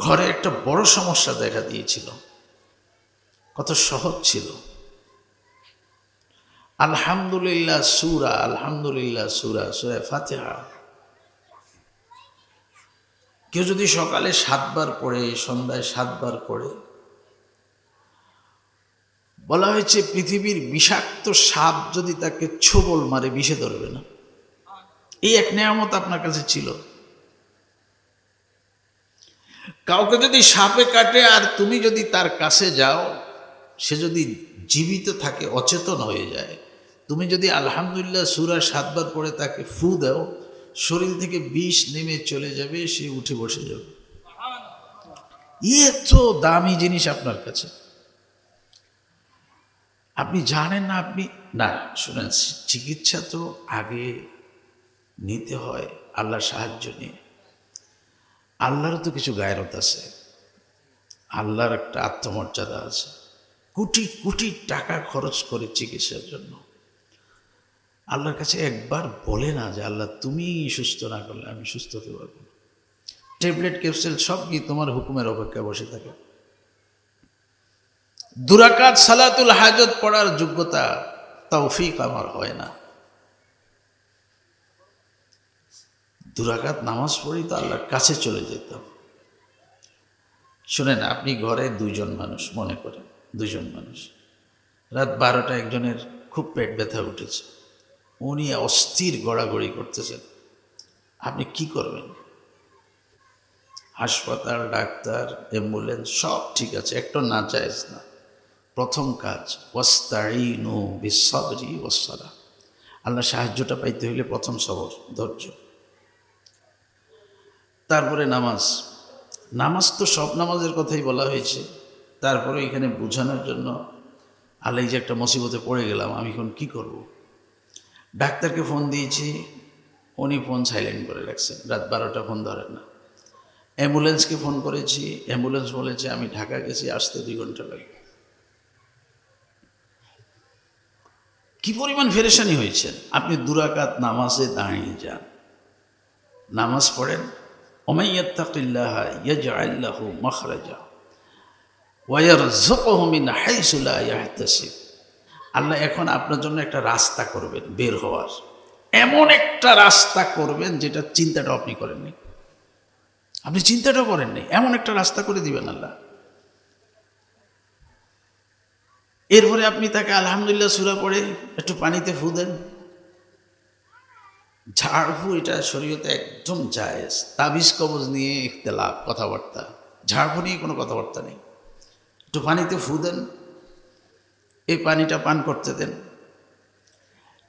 ঘরে একটা বড় সমস্যা দেখা দিয়েছিল। কত সহজ ছিল। আলহামদুলিল্লাহ সূরা, আলহামদুলিল্লাহ সূরা, সূরা ফাতিহা কেউ যদি সকালে 7 বার পড়ে, সন্ধ্যায় 7 বার পড়ে, বলা হয়েছে পৃথিবীর বিষাক্ত সাপ যদি তাকে ছোবল মারে বিষে ধরবে না। এই এক নেয়ামত আপনার কাছে ছিল। কাউকে যদি সাপে কাটে আর তুমি যদি তার কাছে যাও, সে যদি জীবিত থাকে, অচেতন হয়ে যায়, তুমি যদি আলহামদুলিল্লাহ সূরা 7 বার পড়ে তাকে ফু দাও, শরীর থেকে বিষ নেমে চলে যাবে, সে উঠে বসে যাবে। এত দামি জিনিস আপনার কাছে, আপনি জানেন না। আপনি না শুনেন, চিকিৎসা তো আগে নিতে হয় আল্লাহর সাহায্য নিয়ে। আল্লাহরও তো কিছু গায়রত আছে, আল্লাহর একটা আত্মমর্যাদা আছে। কোটি কোটি টাকা খরচ করে চিকিৎসার জন্য আল্লাহর কাছে একবার বলে না যে আল্লাহ তুমি সুস্থ না করলে আমি সুস্থ হতে পারবো না। ট্যাবলেট ক্যাপসুল সব কি তোমার হুকুমের অপেক্ষা বসে থাকে? 2 রাকাত সালাতুল হাজত পড়ার যোগ্যতা, তৌফিক আমার হয় না। 2 রাকাত নামাজ পড়ি তো আল্লাহর কাছে চলে যেতাম। শুনেন, আপনি ঘরে 2 জন মানুষ, মনে করেন 2 জন মানুষ, রাত 12টা একজনের খুব পেট ব্যথা উঠেছে, উনি অস্থির গড়াগড়ি করতেছেন। আপনি কি করবেন? হাসপাতাল, ডাক্তার, অ্যাম্বুলেন্স সব ঠিক আছে, একটা না জায়েজ না। প্রথম কাজ ওয়াস্তাঈনু বিস-সাবরি ওয়াস-সালাহ। আল্লাহ সাহায্যটা পাইতে হইলে প্রথম সবর, ধৈর্য। তারপরে নামাজ। নামাজ তো সব নামাজের কথাই বলা হয়েছে, তারপরে এখানে বোঝানোর জন্য আল্লাহ যে একটা মুসিবতে পড়ে গেলাম, আমি এখন কি করব? ডাক্তারকে ফোন দিয়েছি, উনি ফোন সাইলেন্ট করে রাখছেন, রাত 12টা ফোন ধরেন না। অ্যাম্বুলেন্সকে ফোন করেছি, অ্যাম্বুলেন্স বলেছে আমি ঢাকা গেছি, আসতে 2 ঘন্টা লাগবে। কি পরিমাণ ফেরেশানি হয়েছেন। আপনি 2 রাকাত নামাজে দাঁড়িয়ে যান, নামাজ পড়েন, ওমান ইয়াত্তাকিল্লাহা ইয়াজআল লাহু মাখরাজা ওয়া ইয়ারযুকহু মিন হাইসু লা ইয়াহতাসিব। আল্লাহ এখন আপনার জন্য একটা রাস্তা করবেন বের হওয়ার, এমন একটা রাস্তা করবেন যেটা চিন্তাটা আপনি করেননি, আপনি চিন্তাটাও করেননি, এমন একটা রাস্তা করে দিবেন আল্লাহ। এরপরে আপনি তাকে আলহামদুলিল্লাহ সূরা পড়ে একটু পানিতে ফু দেন। ঝাড় ফু এটা শরীয়তে একদম জায়েজ। তাবিজ কবজ নিয়ে ইখতিলাফ, কথাবার্তা, ঝাড় ফু নিয়ে কোনো কথাবার্তা নেই। একটু পানিতে ফু দেন, এই পানিটা পান করতে দেন।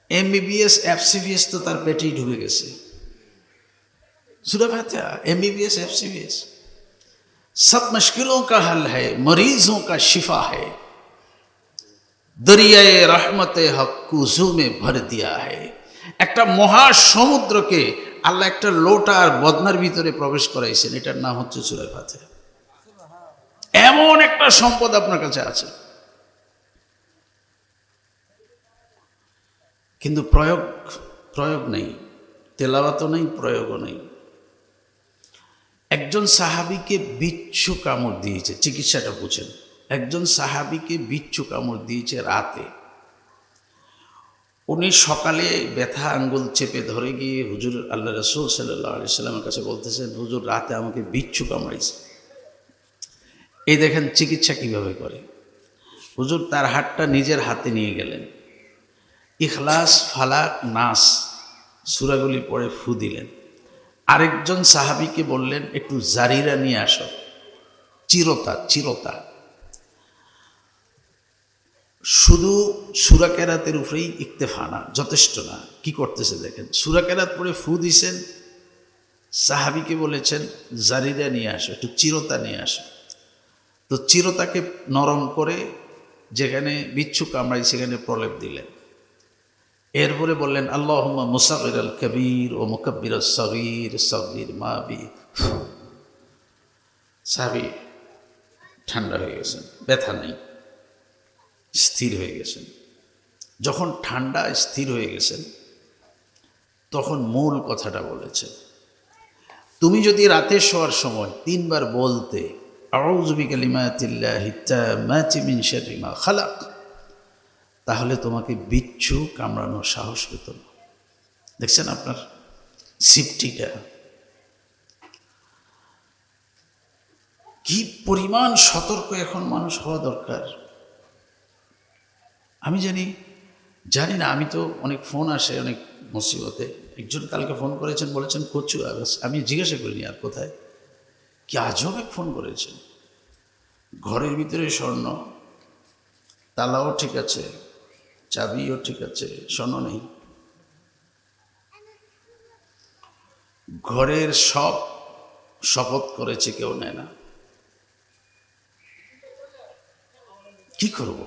MBBS FCBS তো তার পেটেই ঢুকে গেছে। সূরা ফাতিহা, MBBS FCBS सब मुश्किलों का हल है, मरीजों का शिफा है, দরিয়ায়ে রহমতে হক কুজু মে ভর দিয়া है। একটা মহা সমুদ্রকে আল্লাহ একটা লোটা আর বদনার ভিতরে প্রবেশ করাইছেন, এটার নাম হচ্ছে সূরা ফাতিহা। এমন একটা সম্পদ আপনার কাছে আছে, কিন্তু প্রয়োগ নেই, তেলাওয়াতও নেই, প্রয়োগও নেই। একজন সাহাবীকে বিচ্ছু কামড় দিয়েছে, চিকিৎসাটা বুঝেন। একজন সাহাবীকে বিচ্ছু কামড় দিয়েছে রাতে। উনি সকালে ব্যথা আঙ্গুল চেপে ধরে গিয়ে হুজুর আল্লাহ রাসূল সাল্লাল্লাহু আলাইহি সাল্লামের কাছে বলতেছেন, হুজুর রাতে আমাকে বিচ্ছু কামড়াইছে। এই দেখেন চিকিৎসা কিভাবে করে। হুজুর তার হাতটা নিজের হাতে নিয়ে গেলেন, ইখলাস, ফালাক, নাস সূরাগুলি পড়ে ফু দিলেন। আরেকজন সাহাবীকে বললেন একটু জারিরা নিয়ে আসো, চিরতা। শুধু সূরা কেরাতের উপরেই ইক্তেফা না, যথেষ্ট না। কি করতেছে দেখেন, সূরা কেরাত পড়ে ফু দিছেন, সাহাবীকে বলেছেন জারিরা নিয়ে আসো, একটু চিরতা নিয়ে আসো। তো চিরতাকে নরম করে যেখানে বিচ্ছু কামড়াই সেখানে প্রলেপ দিলেন। এরপরে বললেন আল্লাহুম্মা মুসাগিরাল কবীর ও মুকাব্বিরাস সগীর সগীর মা বি। সাহাবী ঠান্ডা হয়ে গেছেন, ব্যথা নেই, স্থির হয়ে গেছেন। যখন ঠান্ডা স্থির হয়ে গেছেন তখন মূল কথাটা বলেছেন, তুমি যদি রাতে শোয়ার সময় 3 বার বলতে আউযু বিকালিমাতিল্লাহি তাম্মাতি মিন শাররি মা খালাক, তাহলে তোমাকে বিচ্ছু কামড়ানোর সাহস পেত না। দেখছেন আপনার সিফটিটা কি পরিমাণ সতর্ক এখন মানুষ হওয়া দরকার। আমি জানি না, আমি তো অনেক ফোন আসে অনেক মুসিবতে। একজন কালকে ফোন করেছেন, বলেছেন কচু আগাছ। আমি জিজ্ঞাসা করিনি আর কোথায়, কি আজব এক ফোন করেছেন। ঘরের ভিতরে স্বর্ণ, তালাও ঠিক আছে, চাবিও ঠিক আছে, স্বর্ণ নেই। ঘরের সব শপথ করেছে, কেউ নেয় না। কি করব?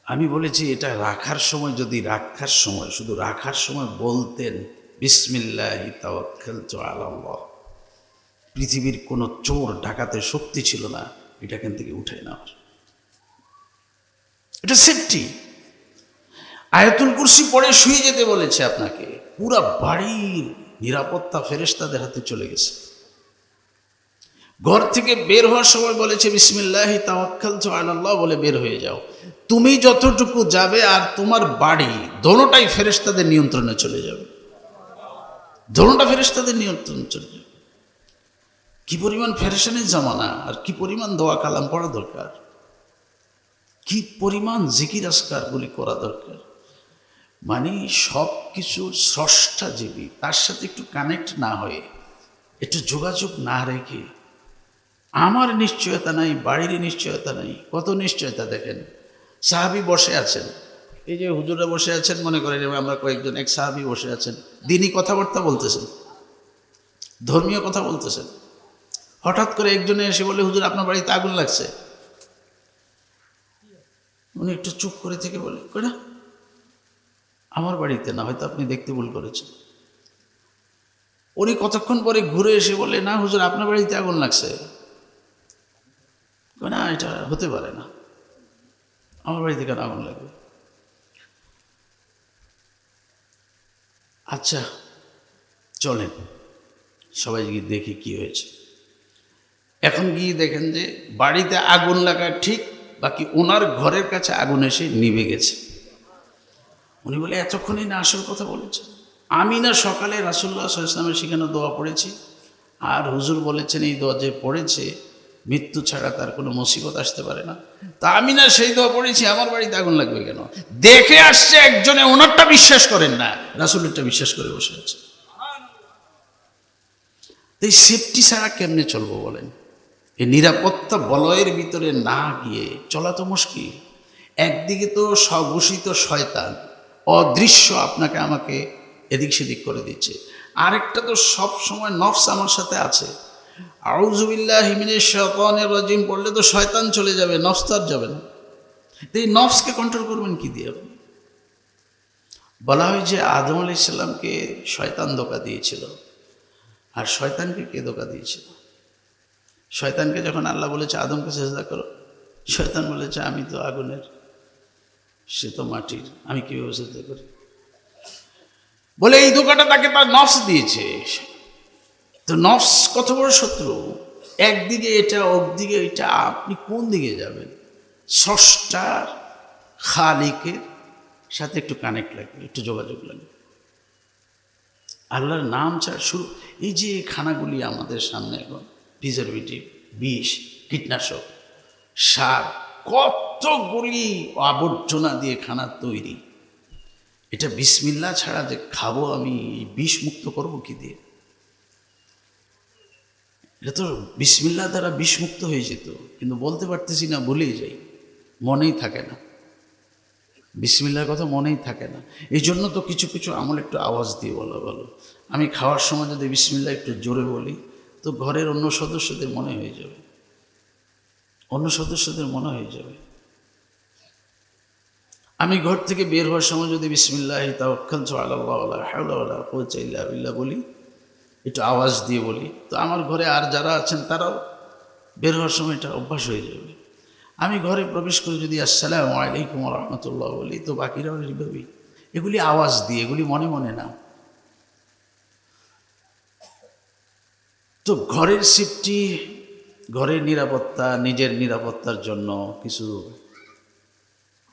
আমি বলেছি এটা রাখার সময়, যদি রাখার সময়, শুধু রাখার সময় বলতেন বিসমিল্লাহি তাওয়াক্কালতু আলাল্লাহ, পৃথিবীর কোনো চোর ডাকাতের শক্তি ছিল না এটা এখান থেকে উঠে নেওয়ার। এটা সেফটি। আয়াতুল কুরসি পড়ে শুয়ে যেতে বলেছে আপনাকে। পুরা বাড়ির নিরাপত্তা ফেরেশতাদের হাতে চলে গেছে। ঘর থেকে বের হওয়ার সময় বলেছে বিসমিল্লাহি তাওয়াক্কালতু আলাল্লাহ বলে বের হয়ে যাও। তুমি যতটুকু যাবে আর তোমার বাড়ি দোনোটাই ফেরেশতাদের নিয়ন্ত্রণে চলে যাবে। দোনোটা ফেরেশতাদের নিয়ন্ত্রণে চলে যাবে। কি পরিমাণ ফেরেশানের জামানা, আর কি পরিমাণ দোয়া কালাম পড়া দরকার, কি পরিমাণ জিকির আজকারগুলি করা দরকার। মানে সব কিছুর স্রষ্টাজীবী, তার সাথে একটু কানেক্ট না হয়ে, একটু যোগাযোগ না রেখে, আমার নিশ্চয়তা নাই, বাড়ির নিশ্চয়তা নাই। কত নিশ্চয়তা দেখেন, সাহাবী বসে আছেন, এই যে হুজুরা বসে আছেন, মনে করেন আমরা কয়েকজন, এক সাহাবী বসে আছেন, দিনই কথাবার্তা বলতেছেন, ধর্মীয় কথা বলতেছেন। হঠাৎ করে একজনে এসে বলে, হুজুর আপনার বাড়িতে আগুন লাগছে। উনি একটু চুপ করে থেকে বলে, কই না, আমার বাড়িতে না, হয়তো আপনি দেখতে ভুল করেছেন। উনি কতক্ষণ পরে ঘুরে এসে বলে, না হুজুর আপনার বাড়িতে আগুন লাগছে। না, এটা হতে পারে না, আমার বাড়িতে কেন আগুন লাগবে? আচ্ছা চলেন সবাই গিয়ে দেখি কি হয়েছে। এখন গিয়ে দেখেন যে বাড়িতে আগুন লাগা ঠিক, বাকি ওনার ঘরের কাছে আগুন এসে নিভে গেছে। উনি বলে, এতক্ষণই না আসল কথা বলেছে। আমি না সকালে রাসূলুল্লাহ সাল্লাল্লাহু আলাইহি ওয়াসাল্লামের শেখানো দোয়া পড়েছি, আর হুজুর বলেছেন এই দোয়া যে পড়েছে মৃত্যু ছাড়া তার কোনো মুসিবত আসতে পারে না। তা আমি না সেই দোয়া পড়েছি, আমার বাড়িতে আগুন লাগবে কেন? দেখে আসছে একজনে, ওনারটা বিশ্বাস করেন না, রাসূলেরটা বিশ্বাস করে বসে আছে। এই সেফটি ছাড়া কেমনে চলবো বলেন? এই নিরাপত্তা বলয়ের ভিতরে না গিয়ে চলা তো মুশকিল। একদিকে তো স্বঘোষিত শয়তান অদৃশ্য আপনাকে আমাকে এদিক সেদিক করে দিচ্ছে, আরেকটা তো সব সময় নফস আমার সাথে আছে। আউযু বিল্লাহি মিনাশ শাইতানির রাজিম পড়লে তো শয়তান চলে যাবে, নফস তো আর যাবে না। তো এই নফসকে কন্ট্রোল করবেন কি দিয়ে? বলা হয় যে আদম আলাইহিস সালামকে শয়তান ধোঁকা দিয়েছিল, আর শয়তানকে কে ধোঁকা দিয়েছিল? শয়তানকে যখন আল্লাহ বলেছে আদমকে সিজদা করো, শয়তান বলেছে আমি তো আগুনের, সে তো মাটির, আমি কিভাবে সিজদা করি? বলে এই ধোঁকাটা তাকে তার নফস দিয়েছে। তো নফস কত বড় শত্রু, একদিকে এটা, একদিকে এটা, আপনি কোন দিকে যাবেন? স্রষ্টার খালিকের সাথে একটু কানেক্ট লাগবে, একটু যোগাযোগ লাগবে। আল্লাহর নাম ছাড়া শুরু। এই যে খানাগুলি আমাদের সামনে এখন, প্রিজারভেটিভ, বিষ, কীটনাশক, সার, কতগুলি আবর্জনা দিয়ে খানা তৈরি। এটা বিসমিল্লাহ ছাড়া যে খাবো আমি, বিষ মুক্ত করবো কি দিয়ে? এটা তো বিসমিল্লাহ দ্বারা বিষমুক্ত হয়ে যেত, কিন্তু বলতে পারতেছি না, ভুলেই যাই, মনেই থাকে না, বিসমিল্লাহর কথা মনেই থাকে না। এই জন্য তো কিছু কিছু আমল একটু আওয়াজ দিয়ে বলা ভালো। আমি খাওয়ার সময় যদি বিসমিল্লাহ একটু জোরে বলি, তো ঘরের অন্য সদস্যদের মনে হয়ে যাবে, অন্য সদস্যদের মনে হয়ে যাবে। আমি ঘর থেকে বের হওয়ার সময় যদি বিসমিল্লাহি তাওয়াক্কালতু আলাল্লাহ ওয়া লা হাওলা ওয়া লা কুওয়াতা ইল্লা বিল্লাহ বলি, একটু আওয়াজ দিয়ে বলি, তো আমার ঘরে আর যারা আছেন তারাও বের হওয়ার সময় এটা অভ্যাস হয়ে যাবে। আমি ঘরে প্রবেশ করে যদি আসসালামু আলাইকুম ওয়া রাহমাতুল্লাহ বলি, তো বাকিরাও এইভাবেই। এগুলি আওয়াজ দিয়ে, এগুলি মনে মনে না। তো ঘরের সেফটি, ঘরের নিরাপত্তা, নিজের নিরাপত্তার জন্য কিছু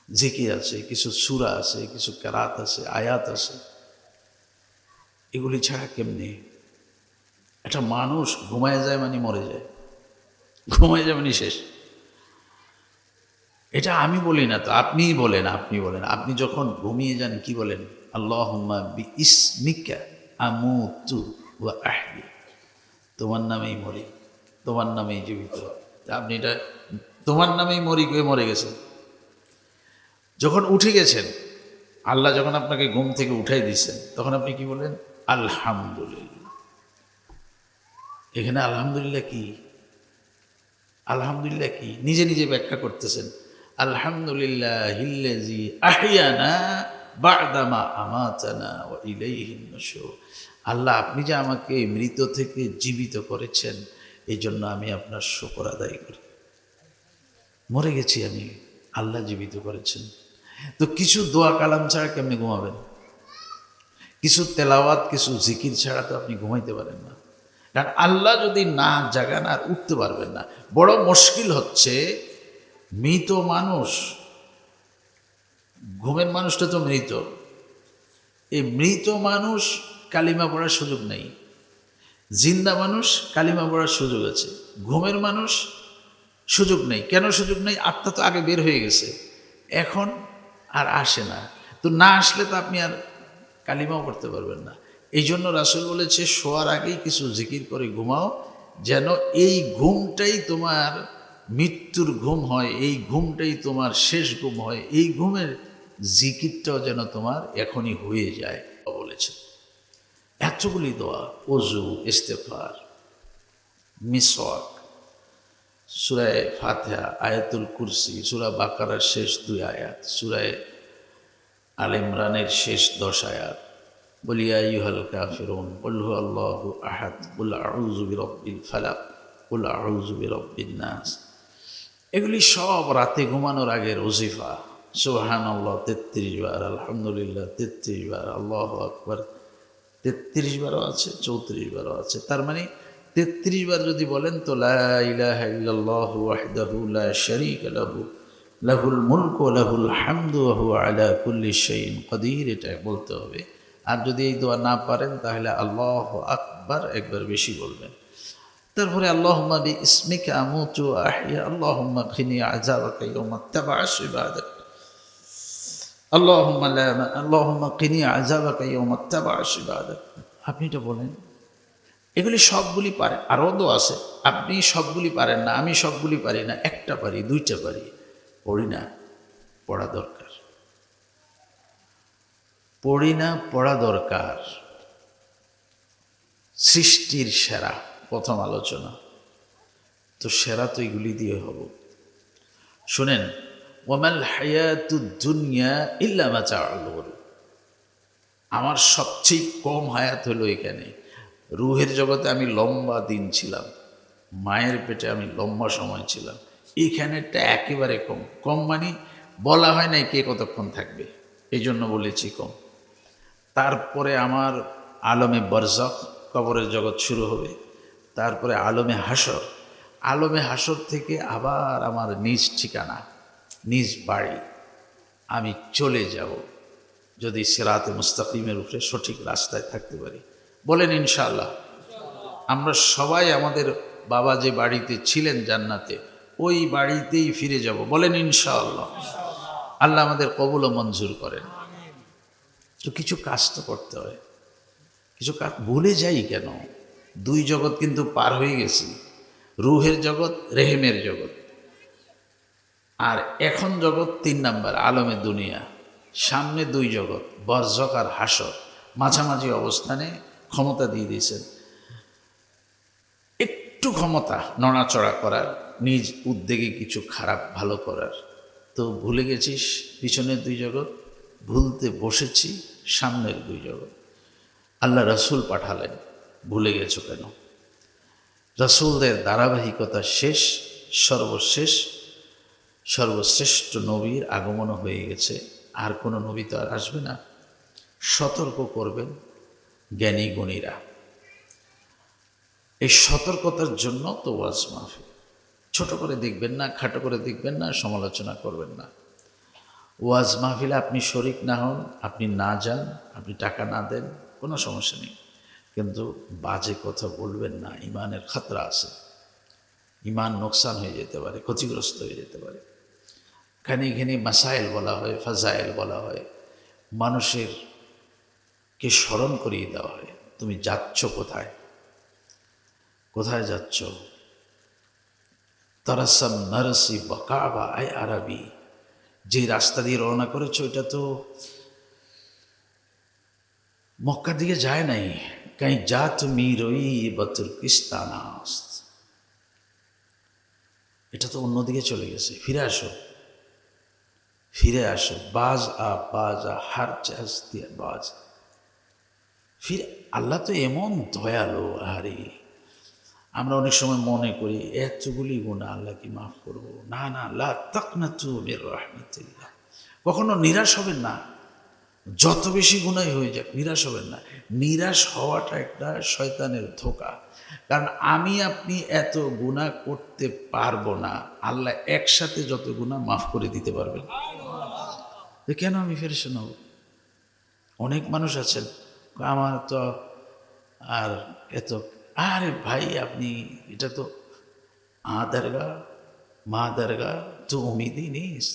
জিকির আছে, কিছু সূরা আছে, কিছু কেরাত আছে, আয়াত আছে। এগুলি ছাড়া কেমনে? একটা মানুষ ঘুমায় যায় মানে মরে যায়, ঘুমায় যায় মানে শেষ। এটা আমি বলি না তো, আপনিই বলেন। আপনি যখন ঘুমিয়ে যান কি বলেন? আল্লাহুম্মা বিইসমিকা আমুতু ওয়া আহইয়া, তোমার নামেই মরি, তোমার নামেই জীবিত। আপনি এটা তোমার নামেই মরি কে মরে গেছেন। যখন উঠে গেছেন, আল্লাহ যখন আপনাকে ঘুম থেকে উঠাই দিয়েছেন, তখন আপনি কি বলেন? আলহামদুলিল্লাহ। এখানে আলহামদুলিল্লাহ কি? আলহামদুলিল্লাহ কি? নিজে নিজে ব্যাখ্যা করতেছেন। আলহামদুলিল্লাহিল্লাযী আহইয়ানা বা'দামা আমাতানা ওয়া ইলাইহিন নুশুর। আল্লাহ, আপনি যে আমাকে মৃত থেকে জীবিত করেছেন, এই জন্য আমি আপনার শুকর আদায় করি। মরে গেছি আমি, আল্লাহ জীবিত করেছেন। তো কিছু দোয়া কালাম ছাড়া কেমনি ঘুমাবেন? কিছু তেলাওয়াত, কিছু জিকির ছাড়া তো আপনি ঘুমাইতে পারেন না। কারণ আল্লাহ যদি না জাগান আর উঠতে পারবেন না। বড় মুশকিল হচ্ছে মৃত মানুষ, ঘুমের মানুষটা তো মৃত, এই মৃত মানুষ কালিমা পড়ার সুযোগ নেই। জিন্দা মানুষ কালিমা পড়ার সুযোগ আছে, ঘুমের মানুষ সুযোগ নেই। কেন সুযোগ নেই? আত্মা তো আগে বের হয়ে গেছে, এখন আর আসে না। তো না আসলে তো আপনি আর কালিমাও পড়তে পারবেন না। এই জন্য রাসূল বলেছে, শোয়ার আগেই কিছু জিকির করে ঘুমাও, যেন এই ঘুমটাই তোমার মৃত্যুর ঘুম হয়, এই ঘুমটাই তোমার শেষ ঘুম হয়, এই ঘুমের জিকিরটাও যেন তোমার এখনই হয়ে যায় বলেছে। এতগুলি দোয়া, ওযু, ইস্তেগফার, মিসওয়াক, সূরা ফাতিহা, আয়াতুল কুরসি, সূরা বাকারার শেষ 2 আয়াত, সূরা আল ইমরানের শেষ 10 আয়াত, কুল ইয়া আইয়ুহাল কাফিরুন, কুল হুয়াল্লাহু আহাদ, কুল আউযু বিরাব্বিল ফালাক, কুল আউযু বিরাব্বিন নাস। এগুলি সব রাতে ঘুমানোর আগের ওজিফা। সুবহানাল্লাহ 33 বার, আলহামদুলিল্লাহ 33 বার, আল্লাহু আকবার 33 বারও আছে, 34 বারও আছে। তার মানে 33 বার যদি বলেন তো লা ইলাহা ইল্লাল্লাহু ওয়াহদাহু লা শারীকা লাহু লাহুল মুলকু ওয়া লাহুল হামদু ওয়া হুয়া আলা কুল্লি শাইইন কাদির, এটা বলতে হবে। আর যদি এই দোয়া না পারেন তাহলে আল্লাহু আকবার একবার বেশি বলবেন। তারপরে আল্লাহুম্মা বিইসমিকা আমুতু ওয়া আহইয়া, আল্লাহুম্মা কিনি আযাবাকা ইয়াওমা তাবআস ইবাদাক, আল্লাহুম্মা কিনি আযাবাকা ইয়াওমা তাবআস ইবাদাক। আপনি এটা বলেন। এগুলি সবগুলি পারেন, আরও দোয়া আছে। আপনি সবগুলি পারেন না, আমি সবগুলি পারি না, একটা পারি, 2টা পারি, পড়ি না, পড়া দরকার। পড়ি না, পড়া দরকার। সৃষ্টির সেরা প্রথম আলোচনা তো, সেরা তো এগুলি দিয়ে হব। শুনেন, ওয়ামাল হায়াতুদ দুনিয়া ইল্লা মাতাউল গুরুর। আমার সবচেয়ে কম হায়াত হলো এখানে। রুহের জগতে আমি লম্বা দিন ছিলাম, মায়ের পেটে আমি লম্বা সময় ছিলাম, এইখানেরটা একেবারে কম। কম মানে বলা হয় নাই কে কতক্ষণ থাকবে, এই জন্য বলেছি কম। তারপরে আমার আলমে বরজখ, কবরের জগৎ শুরু হবে। তারপরে আলমে হাসর, আলমে হাসর থেকে আবার আমার নিজ ঠিকানা, নিজ বাড়ি, আমি চলে যাব যদি সিরাতে মুস্তাকিমের উপরে সঠিক রাস্তায় থাকতে পারি। বলেন ইনশাআল্লাহ। আমরা সবাই আমাদের বাবা যে বাড়িতে ছিলেন জান্নাতে, ওই বাড়িতেই ফিরে যাব। বলেন ইনশাআল্লাহ। আল্লাহ আমাদের কবুল ও মঞ্জুর করেন। তো কিছু কাজ তো করতে হয়, কিছু কাজ ভুলে যাই কেন? 2 জগৎ কিন্তু পার হয়ে গেছি, রুহের জগৎ, রেহেমের জগৎ, আর এখন জগৎ 3 নাম্বার আলমে দুনিয়া। সামনে 2 জগৎ, বরজখ আর হাসর। মাঝামাঝি অবস্থানে ক্ষমতা দিয়ে দিয়েছেন, একটু ক্ষমতা নড়াচড়া করার, নিজ উদ্যোগে কিছু খারাপ ভালো করার। তো ভুলে গেছিস পিছনের 2 জগৎ, ভুলতে বসেছি সামনের 2 জগৎ। আল্লাহ রাসূল পাঠালেন, ভুলে গেছো কেন? রাসূলদের ধারাবাহিকতা শেষ, সর্বশেষ সর্বশ্রেষ্ঠ নবীর আগমন হয়ে গেছে। আর কোনো নবী তো আর আসবে না। সতর্ক করবেন জ্ঞানী গুণীরা। এই সতর্কতার জন্য তো ওয়াজ মাহফিল। ছোট করে দেখবেন না, খাটো করে দেখবেন না, সমালোচনা করবেন না। ওয়াজ মাহফিলে আপনি শরিক না হন, আপনি না যান, আপনি টাকা না দেন, কোনো সমস্যা নেই, কিন্তু বাজে কথা বলবেন না। ইমানের খাতরা আছে, ইমান নোকসান হয়ে যেতে পারে, ক্ষতিগ্রস্ত হয়ে যেতে পারে। খানি খানি মাসাইল বলা হয়, ফাজাইল বলা হয়, মানুষের কে স্মরণ করিয়ে দেওয়া হয় তুমি যাচ্ছ কোথায়, কোথায় যাচ্ছ। তারাসাম নারসি বা কাবা আই আরবি, যে রাস্তা দিয়ে রওনা করেছো এটা তো মক্কার দিকে যায় নাই। কাই যা তুমি রই বা তুর্কিস্তানাস, এটা তো অন্যদিকে চলে গেছে, ফিরে আসো, ফিরে আসো। বাজ হার চাষ দিয়ে বাজ ফিরে। আল্লাহ তো এমন দয়ালু। আরে আমরা অনেক সময় মনে করি এতগুলি গুনাহ আল্লাহ কি মাফ করবো? না না, লা তাকনাতু মির রাহমাতিল্লাহ। কখনো নিরাশ হবেন না, যত বেশি গুনাহ হয়ে যাক নিরাশ হবেন না। নিরাশ হওয়াটা একটা শয়তানের ধোঁকা। কারণ আমি আপনি এত গুনাহ করতে পারবো না, আল্লাহ একসাথে যত গুনাহ মাফ করে দিতে পারবেন। তো কেন আমি ফেরেশান হব? অনেক মানুষ আছেন আমার তো আর এত, আরে ভাই আপনি এটা তো দরগা মা দরগা তো উমিদি নিস,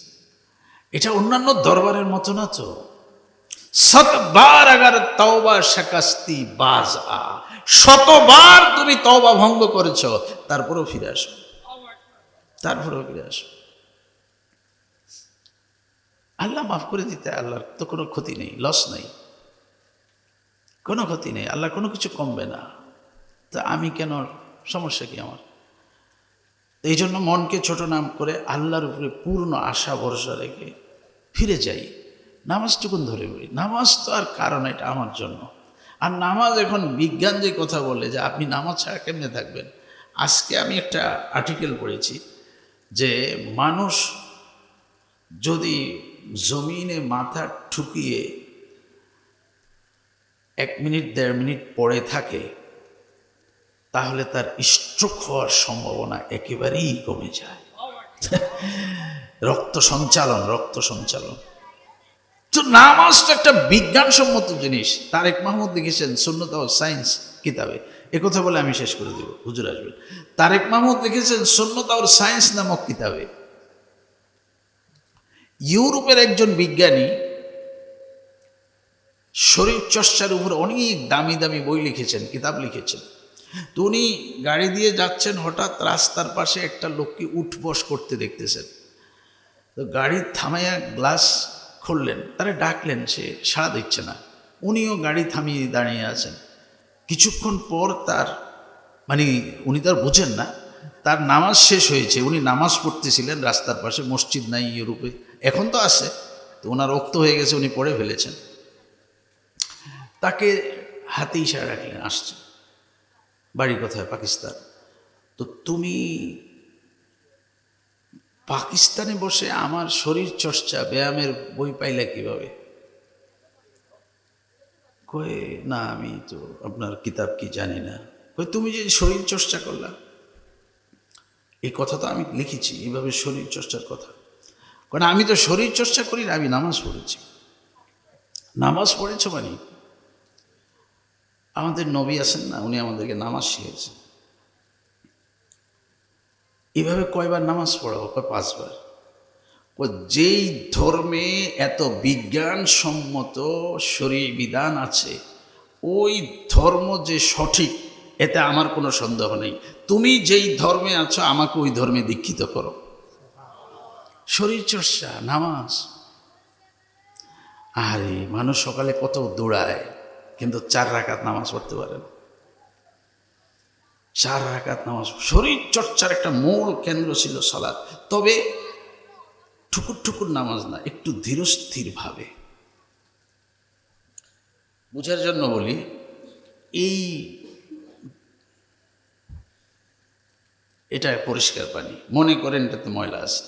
এটা অন্যান্য দরবারের মতো না তো। 7 বার আগার তওবা শাকাস্তি বাজ আ, 100 বার তুমি তওবা ভঙ্গ করেছ, তারপরেও ফিরে আসো, তারপরেও ফিরে আসো। আল্লাহ মাফ করে দিতে আল্লাহর তো কোনো ক্ষতি নেই, লস নেই, কোনো ক্ষতি নেই, আল্লাহ কোনো কিছু কমবে না। তা আমি কেন, সমস্যা কি আমার? এই জন্য মনকে ছোট নাম করে আল্লাহর উপরে পূর্ণ আশা ভরসা রেখে ফিরে যাই। নামাজটুকুন ধরে বলি, নামাজ তো আর কারণ এটা আমার জন্য। আর নামাজ এখন বিজ্ঞান যে কথা বলে যে আপনি নামাজ ছাড়া কেমনে থাকবেন। আজকে আমি একটা আর্টিকেল পড়েছি যে মানুষ যদি জমিনে মাথা ঠুকিয়ে 1 মিনিট 1.5 মিনিট পড়ে থাকে তাহলে তার স্ট্রোক হওয়ার সম্ভাবনা একেবারেই কমে যায়। রক্ত সঞ্চালন। তো নামাজ তো একটা বিজ্ঞানসম্মত জিনিস। তারেক মাহমুদ লিখেছেন সুন্নাত ও সায়েন্স কিতাবে, একথা বলে আমি শেষ করে দেব, হুজুর আসবেন। তারেক মাহমুদ লিখেছেন সুন্নাত ও সায়েন্স নামক কিতাবে। ইউরোপের একজন বিজ্ঞানী শরীর চর্চার উপর অনেক দামি দামি বই লিখেছেন, কিতাব লিখেছেন। তো উনি গাড়ি দিয়ে যাচ্ছেন, হঠাৎ রাস্তার পাশে একটা লোককে উঠবস করতে দেখতেছেন। তো গাড়ি থামাইয়া গ্লাস খুললেন, তারা ডাকলেন, সে সাড়া দিচ্ছে না। উনিও গাড়ি থামিয়ে দাঁড়িয়ে আছেন। কিছুক্ষণ পর তার উনি তার বুঝেন না, তার নামাজ শেষ হয়েছে, উনি নামাজ পড়তেছিলেন রাস্তার পাশে, মসজিদ নাই ইউরোপে, এখন তো আছে, তো ওনার রক্ত হয়ে গেছে, উনি পড়ে ফেলেছেন। তাকে হাতে ইশারা রাখলেন, আসছে। বাড়ি কোথায়? পাকিস্তান। তো তুমি পাকিস্তানে বসে আমার শরীর চর্চা ব্যায়ামের বই পাইলে কিভাবে? কয়ে না আমি তো আপনার কিতাব কি জানি না। কয়ে তুমি যে শরীর চর্চা করলা, এই কথা তো আমি লিখেছি, এইভাবে শরীর চর্চার কথা। কারণ আমি তো শরীর চর্চা করি না, আমি নামাজ পড়েছি। নামাজ পড়েছ মানে আমাদের নবী আছেন না, উনি আমাদেরকে নামাজ শিখেছেন। এভাবে কয়বার নামাজ পড়াবো? 5 বার। যেই ধর্মে এত বিজ্ঞানসম্মত শরীর বিধান আছে, ওই ধর্ম যে সঠিক এতে আমার কোনো সন্দেহ নেই। তুমি যেই ধর্মে আছো আমাকে ওই ধর্মে দীক্ষিত করো। শরীর চর্চা, নামাজ। আরে মানুষ সকালে কত দৌড়ায়, কিন্তু 4 রাকাত নামাজ পড়তে পারে না। 4 রাকাত নামাজ। শরীর চর্চার একটা মূল কেন্দ্র ছিল সালাত। তবে ঠুকুর ঠুকুর নামাজ না, একটু ধীরস্থির ভাবে। বুঝার জন্য বলি, এটা পরিষ্কার পানি, মনে করেন এটাতে ময়লা আছে,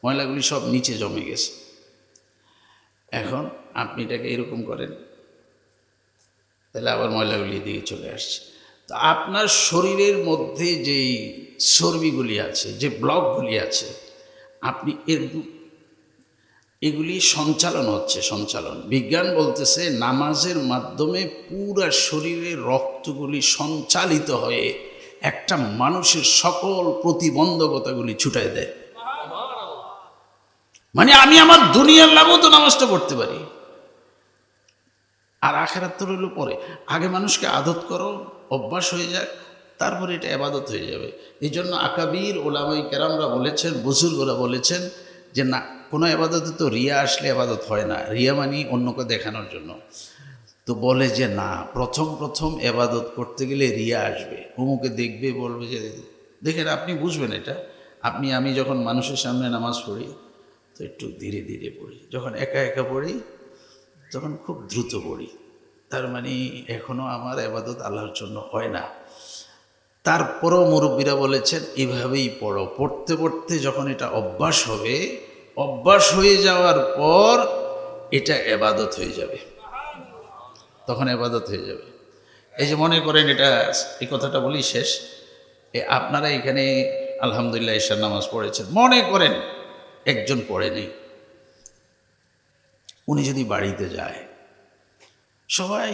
ময়লাগুলি সব নিচে জমে গেছে। এখন আপনি এটাকে এরকম করেন, তাহলে আবার ময়লাগুলি দিকে চলে আসছে। তো আপনার শরীরের মধ্যে যেই চর্বিগুলি আছে, যে ব্লকগুলি আছে, আপনি এগুলি সঞ্চালন হচ্ছে, সঞ্চালন। বিজ্ঞান বলতেছে নামাজের মাধ্যমে পুরা শরীরের রক্তগুলি সঞ্চালিত হয়ে একটা মানুষের সকল প্রতিবন্ধকতাগুলি ছুটাই দেয়। মানে আমি আমার দুনিয়ার লাভও তো নামাজটা পড়তে পারি, আর আখেরাত তো রইল পরে। আগে মানুষকে আদত করো, অভ্যাস হয়ে যাক, তারপরে এটা এবাদত হয়ে যাবে। এই জন্য আকাবির ওলামাই কেরামরা বলেছেন, বুজুর্গরা বলেছেন যে না, কোনো এবাদতে তো রিয়া আসলে এবাদত হয় না, রিয়া মানি অন্যকে দেখানোর জন্য। তো বলে যে না, প্রথম প্রথম এবাদত করতে গেলে রিয়া আসবে, অমুকে দেখবে, বলবে যে দেখেন, আপনি বুঝবেন এটা। আমি যখন মানুষের সামনে নামাজ পড়ি তো একটু ধীরে ধীরে পড়ি, যখন একা একা পড়ি তখন খুব দ্রুত পড়ি। তার মানে এখনও আমার এবাদত আল্লাহর জন্য হয় না। তারপরও মুরব্বীরা বলেছেন এভাবেই পড়ো, পড়তে পড়তে যখন এটা অভ্যাস হবে, অভ্যাস হয়ে যাওয়ার পর এটা এবাদত হয়ে যাবে, তখন এবাদত হয়ে যাবে। এই যে মনে করেন, এটা এই কথাটা বলি শেষ, আপনারা এখানে আলহামদুলিল্লাহ ঈশার নামাজ পড়েছেন, মনে করেন একজন পড়ে নেই, উনি যদি বাড়িতে যায়, সবাই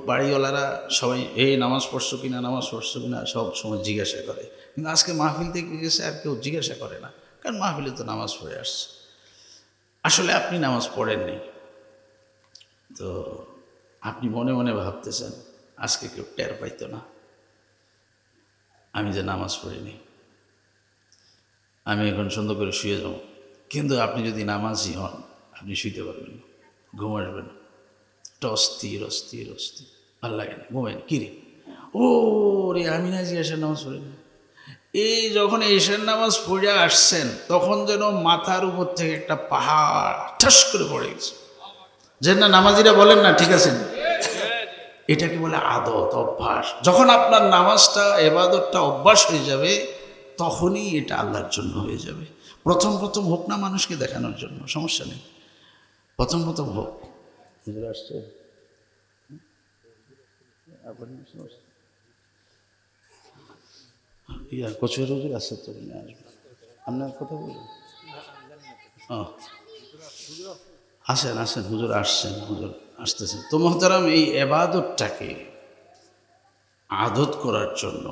বাড়িওয়ালারা সবাই এই নামাজ পড়ছো কিনা, নামাজ পড়ছো কিনা সব সময় জিজ্ঞাসা করে। কিন্তু আজকে মাহফিল থেকে গেছে, আর কেউ জিজ্ঞাসা করে না, কারণ মাহফিলে তো নামাজ পড়ে আসছে। আসলে আপনি নামাজ পড়েননি, তো আপনি মনে মনে ভাবতেছেন আজকে কেউ টের পাইতো না আমি যে নামাজ পড়িনি, আমি এখন সুন্দর করে শুয়ে যাব। কিন্তু আপনি যদি নামাজি হন, আপনি শুইতে পারবেন না, ঘুম আসবেন, একটা অস্থির অস্থির অস্থির, ভাল লাগে না, ঘুমেন কিরে, ও রে আমি না যে এশার নামাজ পড়ি না। এই যখন এশার নামাজ পড়ে আসছেন, তখন যেন মাথার উপর থেকে একটা পাহাড় ঠাস করে পড়ে গেছে। যে না, নামাজিরা বলেন না, ঠিক আছে, এটাকে বলে আদত, অভ্যাস। যখন আপনার নামাজটা, এবাদতটা অভ্যাস হয়ে যাবে, তখনই এটা আল্লাহর জন্য হয়ে যাবে। প্রথম প্রথম হোক না মানুষকে দেখানোর জন্য, সমস্যা নেই, প্রথম প্রথম হোক। আসছে কচুর হুজুর আছে তো, আসবে, আপনার কথা বলুন। আসেন আসেন, হুজুর আসছেন, হুজুর আসতেছেন। তো মোহতারাম, এই এবাদতটাকে আদত করার জন্য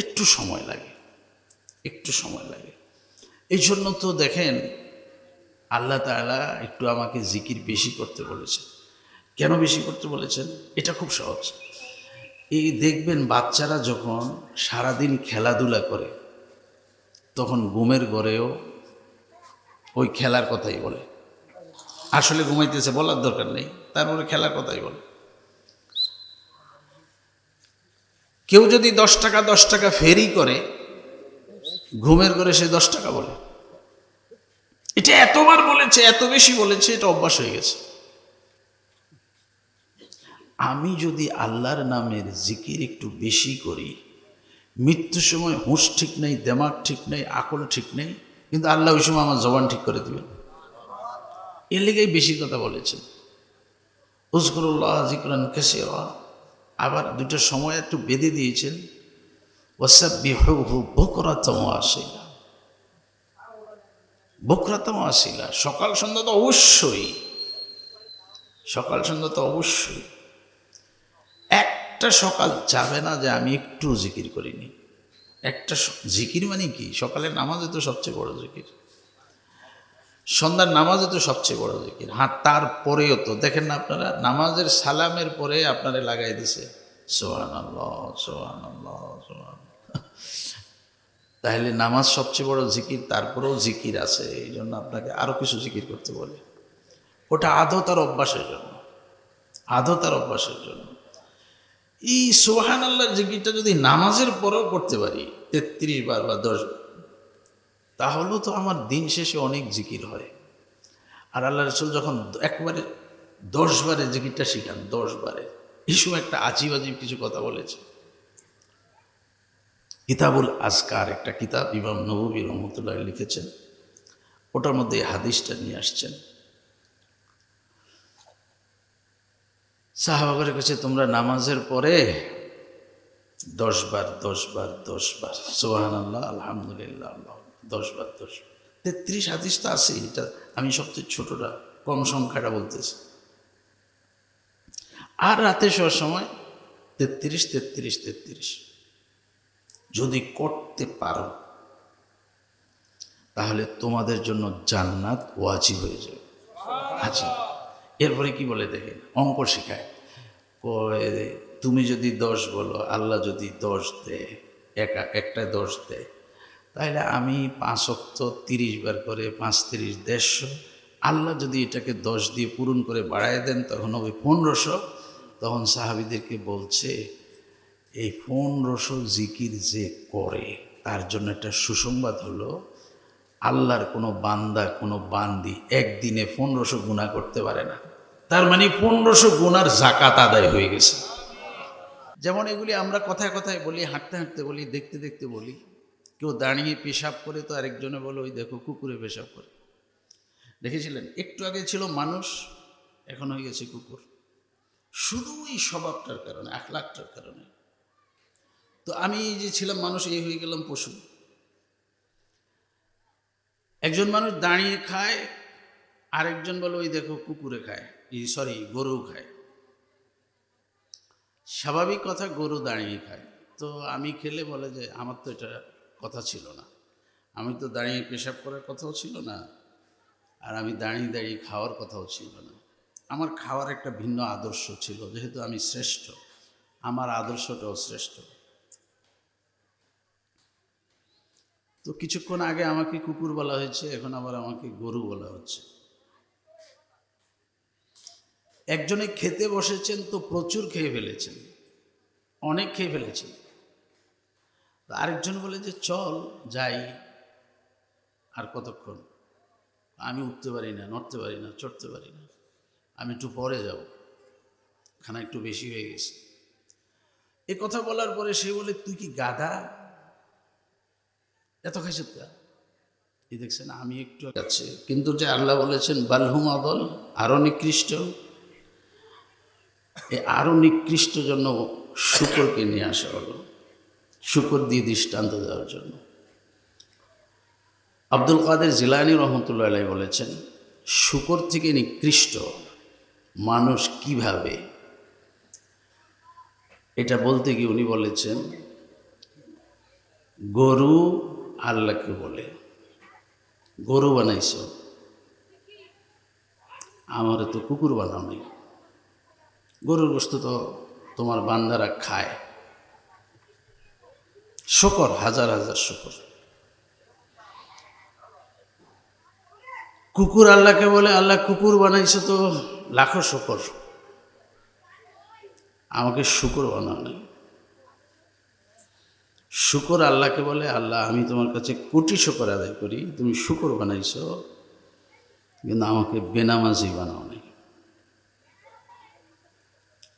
একটু সময় লাগে, একটু সময় লাগে। এই জন্য তো দেখেন আল্লাহ তাআলা একটু আমাকে জিকির বেশি করতে বলেছেন। কেন বেশি করতে বলেছেন? এটা খুব সহজ। এই দেখবেন বাচ্চারা যখন সারাদিন খেলাধুলা করে, তখন ঘুমের ঘরেও ওই খেলার কথাই বলে। আসলে ঘুমাইতেছে, বলার দরকার নেই, তারপরে খেলার কথাই বলে। কেউ যদি 10 টাকা ফেরি করে, ঘুমের ঘরে সে 10 টাকা বলে। এটা এতবার বলেছে, এত বেশি বলেছে, এটা অভ্যাস হয়ে গেছে। আমি যদি আল্লাহর নামের জিকির একটু বেশি করি, মৃত্যুর সময় হুঁশ ঠিক নেই, দেমাগ ঠিক নেই, আকল ঠিক নেই, কিন্তু আল্লাহ ওই সময় আমার জবান ঠিক করে দিবেন। এর লেগেই বেশি কথা বলেছেন, উযকুরুল্লাহ যিকরান কাসীরা। আবার দুটো সময় একটু বেঁধে দিয়েছেন, ওয়াসাব্বিহুহু বুকরাতাও ওয়া আসীলা। বুকরাতাও ওয়া আসীলা, সকাল সন্ধ্যা তো অবশ্যই, সকাল সন্ধ্যা তো অবশ্যই। একটা সকাল যাবে না যে আমি একটু জিকির করিনি। একটা জিকির মানে কি? সকালের নামাজে তো সবচেয়ে বড় জিকির, সন্ধ্যার নামাজে তো সবচেয়ে বড় জিকির। হ্যাঁ, তারপরেও তো দেখেন না আপনারা, নামাজের সালামের পরে আপনারা লাগাই দিছে সুবহানাল্লাহ সুবহানাল্লাহ সুবহানাল্লাহ। তাহলে নামাজ সবচেয়ে বড় জিকির, তারপরেও জিকির আছে, এই জন্য আপনাকে আরো কিছু জিকির করতে বলে। ওটা আদত আর অভ্যাসের জন্য, আদত আর অভ্যাসের জন্য। এই সুবহানাল্লাহর জিকিরটা যদি নামাজের পরেও করতে পারি 33 বার বা 10 বার, তাহলেও তো আমার দিন শেষে অনেক জিকির হয়। আর আল্লাহ রাসূল যখন একবারে 10 বারে জিকিরটা শিখান, 10 বারে, এই সময় একটা আজীব আজীব কিছু কথা বলেছে। কিতাবুল আজকার একটা কিতাব ইমাম নববী রহমতুল্লাহ লিখেছেন, ওটার মধ্যে এই হাদিসটা নিয়ে আসছেন। সাহাবাগণের কাছে, তোমরা নামাজের পরে 10 বার 10 বার 10 বার সুবহানাল্লাহ আলহামদুলিল্লাহ আল্লাহ 10 বার 10 বার 33 হাদিস তো আছে। এটা আমি সবচেয়ে ছোটটা কম সংখ্যাটা বলতেছি। আর রাতে শোয়ার সময় 33 33 33 যদি করতে পারো তাহলে তোমাদের জন্য জান্নাত ওয়াজিব হয়ে যাবে। আচ্ছা, এরপরে কি বলে দেখেন, অঙ্ক শেখায়। তুমি যদি 10 বলো, আল্লাহ যদি 10 দেয়, একটা 10 দেয়, তাহলে আমি 5 ওয়াক্ত 30 বার করে 5 30 150। আল্লাহ যদি এটাকে 10 দিয়ে পূরণ করে বাড়ায় দেন তখন হবে 1500। তখন সাহাবীদেরকে বলছে, এই 1500 জিকির যে করে তার জন্য একটা সুসংবাদ হলো, আল্লাহর কোনো বান্দা কোনো বান্দি একদিনে 1500 গুনাহ করতে পারে না। তার মানে 1500 গুনার জাকাত আদায় হয়ে গেছে। যেমন এগুলি আমরা কথায় কথায় বলি, হাঁটতে হাঁটতে বলি, দেখতে দেখতে বলি। কেউ দাঁড়িয়ে পেশাব করে তো আরেকজনে বলো, ওই দেখো কুকুরে পেশাব করে। দেখেছিলেন, একটু আগে ছিল মানুষ, এখন হয়ে গেছে কুকুর। শুধু এই স্বভাবটার কারণে, আখলাকটার কারণে। তো আমি যে ছিলাম মানুষ, এই হয়ে গেলাম পশু। একজন মানুষ দাঁড়িয়ে খায়, আরেকজন বলে ওই দেখো কুকুরে খায়, গরু খায়। স্বাভাবিক কথা, গরু দাঁড়িয়ে খায়। তো আমি খেলে বলে যে আমার তো এটা কথা ছিল না, আমি তো দাঁড়িয়ে পেশাব করার কথাও ছিল না, আর আমি দাঁড়িয়ে দাঁড়িয়ে খাওয়ার কথাও ছিল না। আমার খাওয়ার একটা ভিন্ন আদর্শ ছিল, যেহেতু আমি শ্রেষ্ঠ, আমার আদর্শটাও শ্রেষ্ঠ। তো কিছুক্ষণ আগে আমাকে কুকুর বলা হয়েছে, এখন আবার আমাকে গরু বলা হচ্ছে। একজনে খেতে বসেছেন তো প্রচুর খেয়ে ফেলেছেন, অনেক খেয়ে ফেলেছেন। আরেকজন বলে যে চল যাই, আর কতক্ষণ, আমি উঠতে পারি না, নড়তে পারি না, চড়তে পারি না, আমি একটু পরে যাব, খানা একটু বেশি হয়ে গেছে। এ কথা বলার পরে সে বলে, তুই কি গাধা, এত খাইছ? এই দেখছেন, আমি একটু আছে, কিন্তু যে আল্লাহ বলেছেন বালহুম আদল, আরো নিকৃষ্ট। এই আরো নিকৃষ্ট জন্য শুকরকে নিয়ে আসা হলো, শুকর দিয়ে দৃষ্টান্ত দেওয়ার জন্য। আব্দুল কাদের জিলানী রহমতুল্লাহ আলাইহি বলেছেন, শুকর থেকে নিকৃষ্ট মানুষ কিভাবে, এটা বলতে গিয়ে উনি বলেছেন, গরু আল্লাহকে বলে, গরু বানাইছ, আমার তো কুকুর বানাও নাই, গরুর গোশত তো তোমার বান্দারা খায়, শুকর হাজার হাজার শুকর। কুকুর আল্লাহকে বলে, আল্লাহ কুকুর বানাইছে তো লাখো শুকর, আমাকে শুকর বানাও নাই। শুকর আল্লাহকে বলে, আল্লাহ আমি তোমার কাছে কোটি শুকর আদায় করি, তুমি শুকর বানাইছ, কিন্তু আমাকে বেনামাজি বানাও নাই।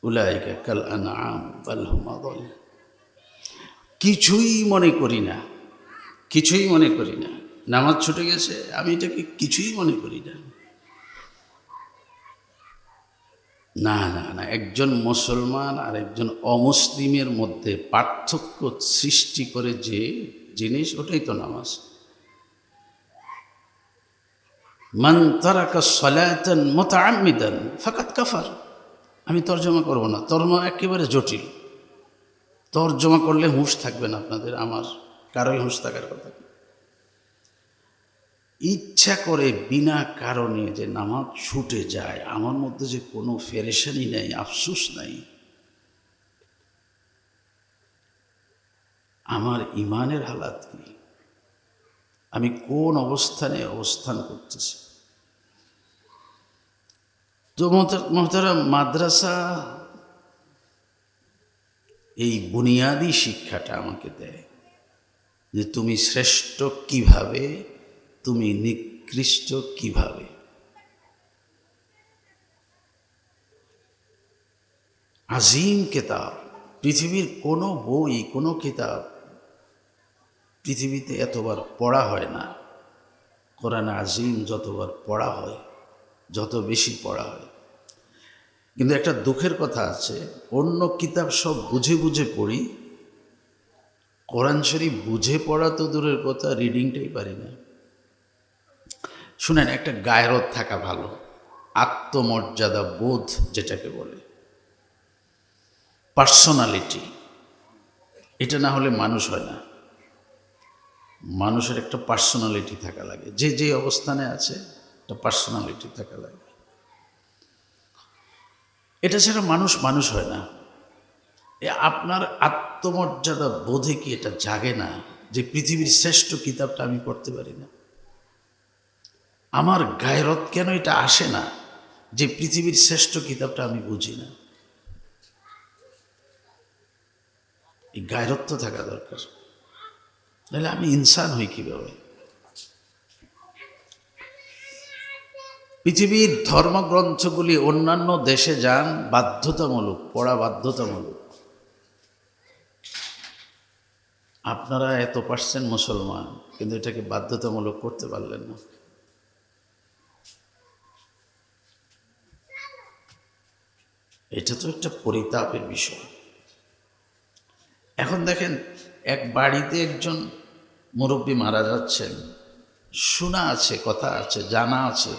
উলাইকা কাল আনআম বাল হুম আদল। কিছুই মনে করি না, কিছুই মনে করি না, নামাজ ছুটে গেছে, আমি এটাকে কিছুই মনে করি না। না না না, একজন মুসলমান আর একজন অমুসলিমের মধ্যে পার্থক্য সৃষ্টি করে যে জিনিস, ওটাই তো নামাজ। মান তারাকা সালাতান মুতাআম্মিদান ফাকাদ কাফার। আমি তর্জমা করব না, তর্জমা একেবারে জটিল, তর্জমা করলে হুঁশ থাকবে না আপনাদের, আমার কারোই হুঁশ থাকার কথা। ইচ্ছা করে বিনা কারণে যে নামাজ ছুটে যায়, আমার মধ্যে যে কোনো ফেরেশানি নেই, আফসোস নাই, আমার ইমানের হালাত কি, আমি কোন অবস্থানে অবস্থান করতেছি। তো মোহতারাম, মাদ্রাসা এই বুনিয়াদি শিক্ষাটা আমাকে দেয় যে তুমি শ্রেষ্ঠ কিভাবে, তুমি নিকৃষ্ট কিভাবে। আজিম কিতাব, পৃথিবীর কোনো বই, কোনো কিতাব পৃথিবীতে এতবার পড়া হয় না। কোরআন আজিম যতবার পড়া হয়, যত বেশি পড়া হয়। কিন্তু একটা দুঃখের কথা আছে, অন্য কিতাব সব বুঝে বুঝে পড়ি, কোরআন শরীফ বুঝে পড়া তো দূরের কথা, রিডিংটাই পারি না। শুনেন, একটা গায়রত থাকা ভালো, আত্মমর্যাদা বোধ যেটাকে বলে, পার্সোনালিটি, এটা না হলে মানুষ হয় না। মানুষের একটা পার্সোনালিটি থাকা লাগে, যে যে অবস্থানে আছে একটা পার্সোনালিটি থাকা লাগে। এটা ছাড়া মানুষ মানুষ হয় না। আপনার আত্মমর্যাদা বোধে কি এটা জাগে না যে পৃথিবীর শ্রেষ্ঠ কিতাবটা আমি পড়তে পারি না? আমার গায়রত কেন এটা আসে না যে পৃথিবীর শ্রেষ্ঠ কিতাবটা আমি বুঝি না? এই গায়রত তো থাকা দরকার, নাহলে আমি ইনসান হই কিভাবে? পৃথিবীর ধর্মগ্রন্থগুলি অন্যান্য দেশে যান, বাধ্যতামূলক পড়া, বাধ্যতামূলক। আপনারা এত পার্সেন্ট মুসলমান, কিন্তু এটাকে বাধ্যতামূলক করতে পারলেন না। এটা তো একটা পরিতাপের বিষয়। এখন দেখেন, এক বাড়িতে একজন মুরব্বী মারা যাচ্ছেন, শোনা আছে, কথা আছে, জানা আছে,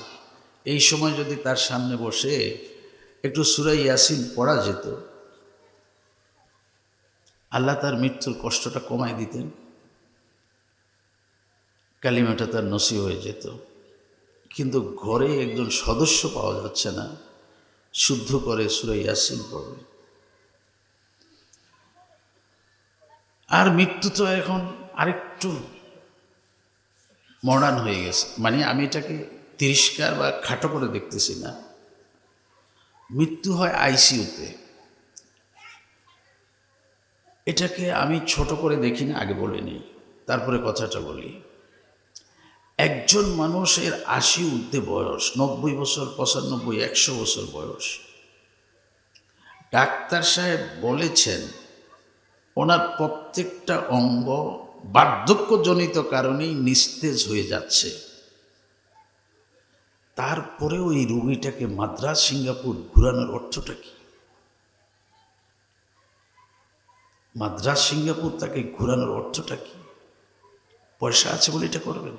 এই সময় যদি তার সামনে বসে একটু সূরা ইয়াসিন পড়া যেত, আল্লাহ তার মৃত্যুর কষ্টটা কমায় দিতেন, কালিমাটা তার নসিব হয়ে যেত। কিন্তু ঘরে একজন সদস্য পাওয়া যাচ্ছে না শুদ্ধ করে সূরা ইয়াসিন পড়বে। আর মৃত্যু তো এখন আরেকটু মডার্ন হয়ে গেছে, মানে আমি এটাকে তিরস্কার বা খাটো করে দেখতেছি না। মৃত্যু হয় আইসিইউতে। এটাকে আমি ছোট করে দেখি না, আগে বলে নিই, তারপরে কথাটা বলি। একজন মানুষের ৮০ ঊর্ধ্বে বয়স, ৯০ বছর, ৯৫, ১০০ বছর বয়স, ডাক্তার সাহেব বলেছেন ওনার প্রত্যেকটা অঙ্গ বার্ধক্যজনিত কারণেই নিস্তেজ হয়ে যাচ্ছে। তারপরেও এই রোগীটাকে মাদ্রাজ সিঙ্গাপুর ঘুরানোর অর্থটা কি? মাদ্রাজ সিঙ্গাপুর তাকে ঘুরানোর অর্থটা কি? পয়সা আছে বলে এটা করবেন?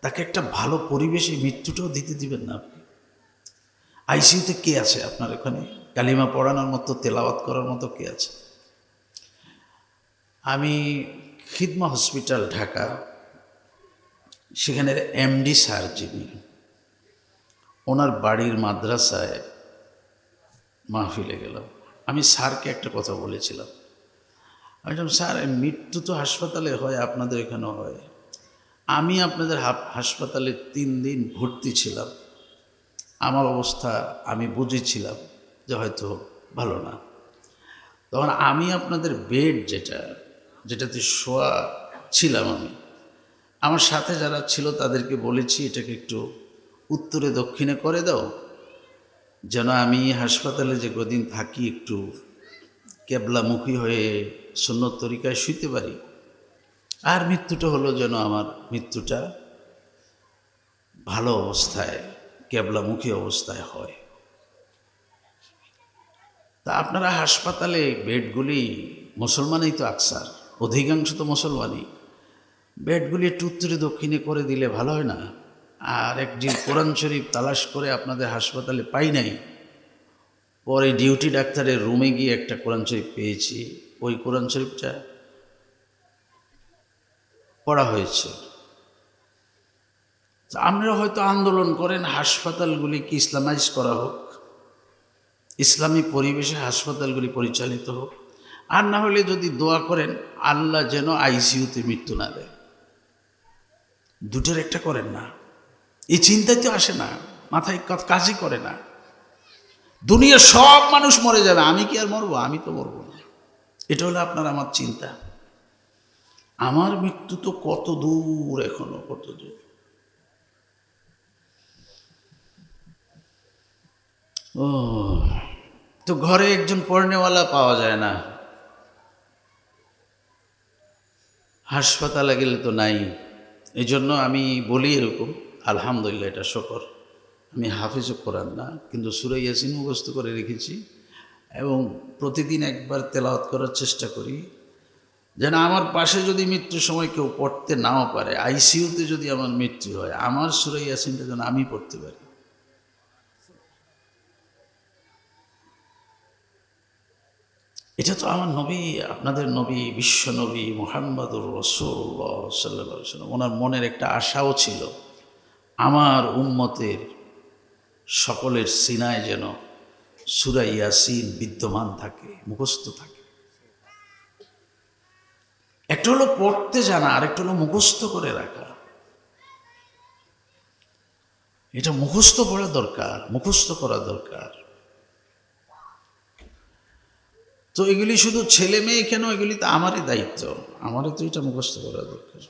তাকে একটা ভালো পরিবেশে মৃত্যুটাও দিতে দিবেন না আপনি। আইসিইউতে কে আছে আপনার এখানে? কালিমা পড়ানোর মতো, তেলাওয়াত করার মতো কে আছে? আমি খিদমা হসপিটাল ঢাকা, সেখানের এমডি স্যার যিনি, ওনার বাড়ির মাদ্রাসায় মাহফিলে গেলাম। আমি স্যারকে একটা কথা বলেছিলাম, আমি বললাম, স্যার মৃত্যু তো হাসপাতালে হয়, আপনাদের এখানেও হয়। আমি আপনাদের হাসপাতালে ৩ দিন ভর্তি ছিলাম, আমার অবস্থা আমি বুঝেছিলাম যে হয়তো ভালো না। তখন আমি আপনাদের বেড যেটাতে শোয়া ছিলাম, আমার সাথে যারা ছিল তাদেরকে বলেছি এটাকে একটু উত্তরে দক্ষিণে করে দাও, যেন আমি হাসপাতালে যে কদিন থাকি একটু কেবলামুখী হয়ে সুন্নত তরিকায় শুইতে পারি। আর মৃত্যুটা হলো যেন আমার মৃত্যুটা ভালো অবস্থায়, কেবলামুখী অবস্থায় হয়। তা আপনারা হাসপাতালে বেডগুলি, মুসলমানই তো আকসার, অধিকাংশ তো মুসলমানই, বেডগুলি একটু উত্তরে দক্ষিণে করে দিলে ভালো হয় না? আর একদিন কোরআন শরীফ তালাশ করে আপনাদের হাসপাতালে পাই নাই, পরে ডিউটি ডাক্তারের রুমে গিয়ে একটা কোরআন শরীফ পেয়েছি, ওই কোরআন শরীফটা পড়া হয়েছে। আপনারা হয়তো আন্দোলন করেন হাসপাতালগুলিকে ইসলামাইজ করা হোক, ইসলামী পরিবেশে হাসপাতালগুলি পরিচালিত হোক, আর না হলে যদি দোয়া করেন আল্লাহ যেন আইসিইউতে মৃত্যু না দেয়। দুটোর একটা করেন না, এই চিন্তাই তো আসে না, মাথায় কাজই করে না। দুনিয়ার সব মানুষ মরে যাবে, আমি কি আর মরবো? আমি তো মরবো না। এটা হলো আপনার আমার চিন্তা। আমার মৃত্যু তো কত দূর, এখনো কত দূর। ও তো ঘরে একজন পড়নেওয়ালা পাওয়া যায় না, হাসপাতালে গেলে তো নাই। এই জন্য আমি বলি এরকম, আলহামদুলিল্লাহ, এটা শকর, আমি হাফিজও কোরআন না, কিন্তু সূরা ইয়াসিন মুখস্থ করে রেখেছি এবং প্রতিদিন একবার তেলাওয়াত করার চেষ্টা করি। যেন আমার পাশে যদি মৃত্যুর সময় কেউ পড়তে নাও পারে, আইসিইউতে যদি আমার মৃত্যু হয়, আমার সূরা ইয়াসিনটা যেন আমি পড়তে পারি। এটা তো আমার নবী, আপনাদের নবী, বিশ্ব নবী মুহাম্মদুর রাসূলুল্লাহ সাল্লাল্লাহু আলাইহি ওয়াসাল্লাম, ওনার মনের একটা আশাও ছিল আমার উম্মতের সকলের সিনায় যেন সূরা ইয়াসিন বিদ্যমান থাকে, মুখস্থ থাকে। একটা হলো পড়তে জানা, আরেকটা হলো মুখস্থ করে রাখা। এটা মুখস্থ পড়া দরকার, মুখস্থ করা দরকার। তো এগুলি শুধু ছেলে মেয়ে কেন, এগুলি তো আমারই দায়িত্ব, আমারই তো এটা মুখস্থ করা দরকার।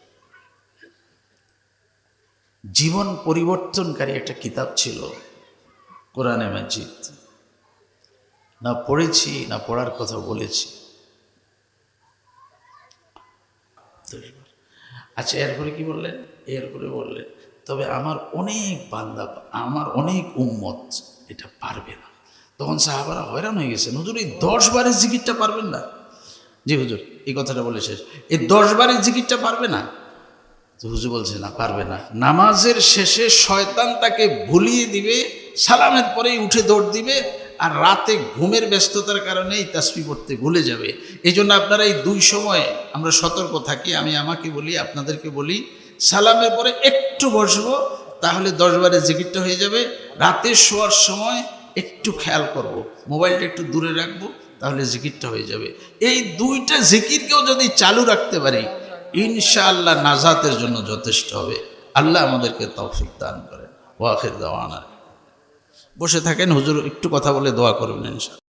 জীবন পরিবর্তনকারী একটা কিতাব ছিল কোরআনে মাজিদ, না পড়েছি না পড়ার কথা বলেছি। আচ্ছা, এরপরে কি বললেন? এরপরে বললেন তবে আমার অনেক বান্দা, আমার অনেক উম্মত এটা পারবে না। তখন সাহাবারা হয়রান হয়ে গেছেন, হুজুর এই 10 বারের জিকিরটা পারবেন না? জি হুজুর, এই কথাটা বলে শেষ, এই 10 বারের জিকিরটা পারবে না? তো হুজুর বলছে না, পারবে না। নামাজের শেষে শয়তান তাকে ভুলিয়ে দিবে, সালামের পরেই উঠে দৌড় দিবে, আর রাতে ঘুমের ব্যস্ততার কারণে এই তাসবিহ পড়তে ভুলে যাবে। এই জন্য আপনারা এই 2 সময় আমরা সতর্ক থাকি। আমি আমাকে বলি, আপনাদেরকে বলি, সালামের পরে একটু বসবো, তাহলে 10 বারের জিকিরটা হয়ে যাবে। রাতে শোয়ার সময় একটু খেয়াল করব, মোবাইলটা একটু দূরে রাখবো, তাহলে জিকিরটা হয়ে যাবে। এই 2টা জিকিরকেও যদি চালু রাখতে পারি, ইনশাআল্লাহ নাজাতের জন্য যথেষ্ট হবে। আল্লাহ আমাদেরকে তৌফিক দান করেন। ওয়া আখির দাওয়ানা। বসে থাকেন, হুজুর একটু কথা বলে দোয়া করবেন ইনশাআল্লাহ।